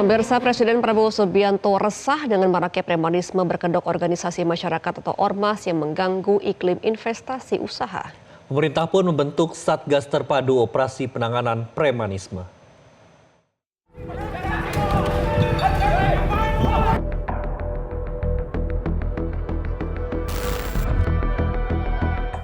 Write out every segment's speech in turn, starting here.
Pemirsa, Presiden Prabowo Subianto resah dengan maraknya premanisme berkedok organisasi masyarakat atau ormas yang mengganggu iklim investasi usaha. Pemerintah pun membentuk Satgas Terpadu Operasi Penanganan Premanisme.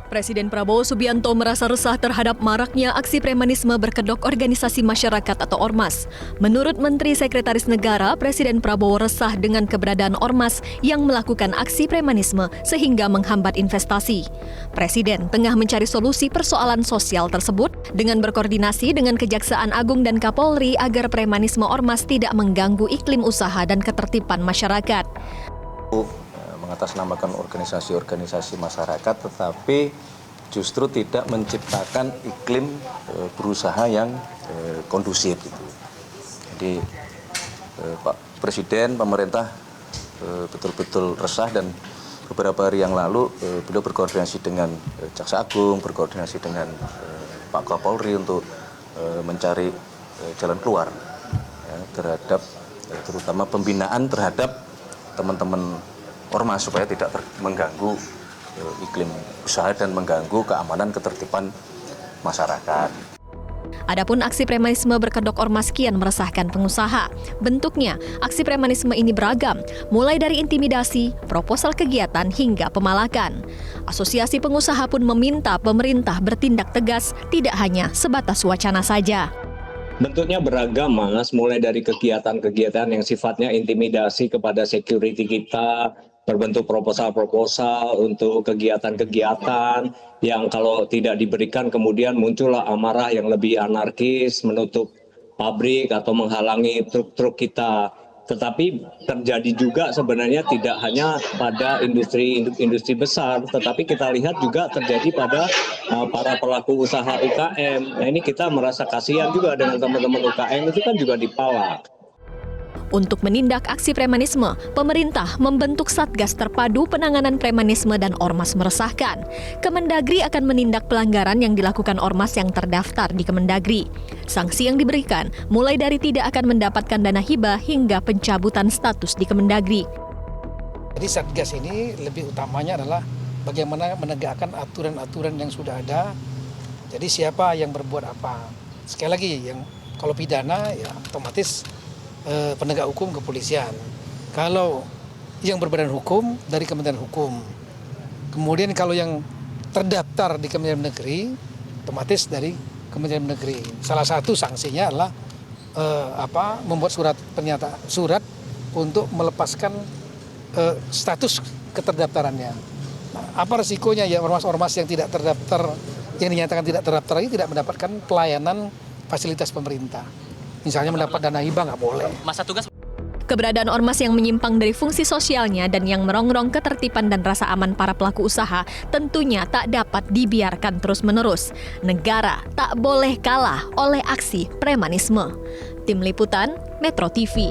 Presiden Prabowo Subianto merasa resah terhadap maraknya aksi premanisme berkedok organisasi masyarakat atau ormas. Menurut Menteri Sekretaris Negara, Presiden Prabowo resah dengan keberadaan ormas yang melakukan aksi premanisme sehingga menghambat investasi. Presiden tengah mencari solusi persoalan sosial tersebut dengan berkoordinasi dengan Kejaksaan Agung dan Kapolri agar premanisme ormas tidak mengganggu iklim usaha dan ketertiban masyarakat. Mengatasnamakan organisasi-organisasi masyarakat, tetapi justru tidak menciptakan iklim berusaha yang kondusif. Gitu. Jadi Pak Presiden, pemerintah betul-betul resah, dan beberapa hari yang lalu beliau berkoordinasi dengan Jaksa Agung, berkoordinasi dengan Pak Kapolri untuk mencari jalan keluar ya, terhadap terutama pembinaan terhadap teman-teman ormas supaya tidak mengganggu iklim usaha dan mengganggu keamanan ketertiban masyarakat. Adapun aksi premanisme berkedok ormas kian meresahkan pengusaha. Bentuknya, aksi premanisme ini beragam, mulai dari intimidasi, proposal kegiatan hingga pemalakan. Asosiasi pengusaha pun meminta pemerintah bertindak tegas, tidak hanya sebatas wacana saja. Bentuknya beragam, Mas, mulai dari kegiatan-kegiatan yang sifatnya intimidasi kepada security kita, berbentuk proposal-proposal untuk kegiatan-kegiatan yang kalau tidak diberikan kemudian muncullah amarah yang lebih anarkis, menutup pabrik atau menghalangi truk-truk kita. Tetapi terjadi juga sebenarnya tidak hanya pada industri besar, tetapi kita lihat juga terjadi pada para pelaku usaha UKM. Nah, ini kita merasa kasihan juga dengan teman-teman UKM, itu kan juga dipalak. Untuk menindak aksi premanisme, pemerintah membentuk Satgas Terpadu Penanganan Premanisme dan Ormas Meresahkan. Kemendagri akan menindak pelanggaran yang dilakukan ormas yang terdaftar di Kemendagri. Sanksi yang diberikan mulai dari tidak akan mendapatkan dana hibah hingga pencabutan status di Kemendagri. Jadi Satgas ini lebih utamanya adalah bagaimana menegakkan aturan-aturan yang sudah ada. Jadi siapa yang berbuat apa. Sekali lagi, yang kalau pidana ya otomatis penegak hukum kepolisian. Kalau yang berbadan hukum dari Kementerian Hukum. Kemudian kalau yang terdaftar di Kementerian Negeri, otomatis dari Kementerian Negeri. Salah satu sanksinya adalah membuat surat untuk melepaskan status keterdaftarannya. Nah, apa resikonya ya ormas-ormas yang tidak terdaftar, yang dinyatakan tidak terdaftar ini tidak mendapatkan pelayanan fasilitas pemerintah. Misalnya mendapat dana hibah nggak boleh. Masa tugas. Keberadaan ormas yang menyimpang dari fungsi sosialnya dan yang merongrong ketertiban dan rasa aman para pelaku usaha tentunya tak dapat dibiarkan terus-menerus. Negara tak boleh kalah oleh aksi premanisme. Tim Liputan, Metro TV.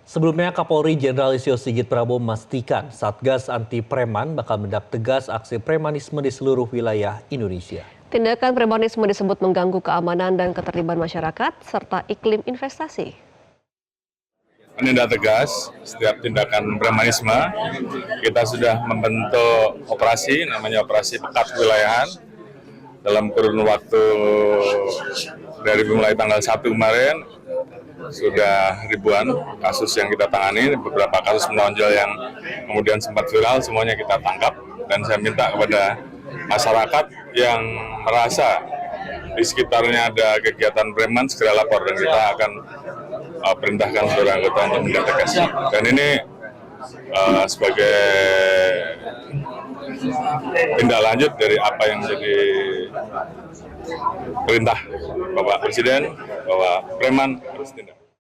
Sebelumnya, Kapolri Jenderal Listio Sigit Prabowo memastikan Satgas Anti Preman bakal menindak tegas aksi premanisme di seluruh wilayah Indonesia. Tindakan premanisme disebut mengganggu keamanan dan ketertiban masyarakat serta iklim investasi. Menindak tegas setiap tindakan premanisme. Kita sudah membentuk operasi, namanya operasi pekat wilayahan. Dalam kurun waktu dari mulai tanggal 1 kemarin, sudah ribuan kasus yang kita tangani, beberapa kasus menonjol yang kemudian sempat viral, semuanya kita tangkap. Dan saya minta kepada masyarakat yang merasa di sekitarnya ada kegiatan preman segera lapor, dan kita akan perintahkan seluruh anggota untuk menindak tegas. Dan ini sebagai tindak lanjut dari apa yang menjadi perintah Bapak Presiden bahwa preman harus tindak.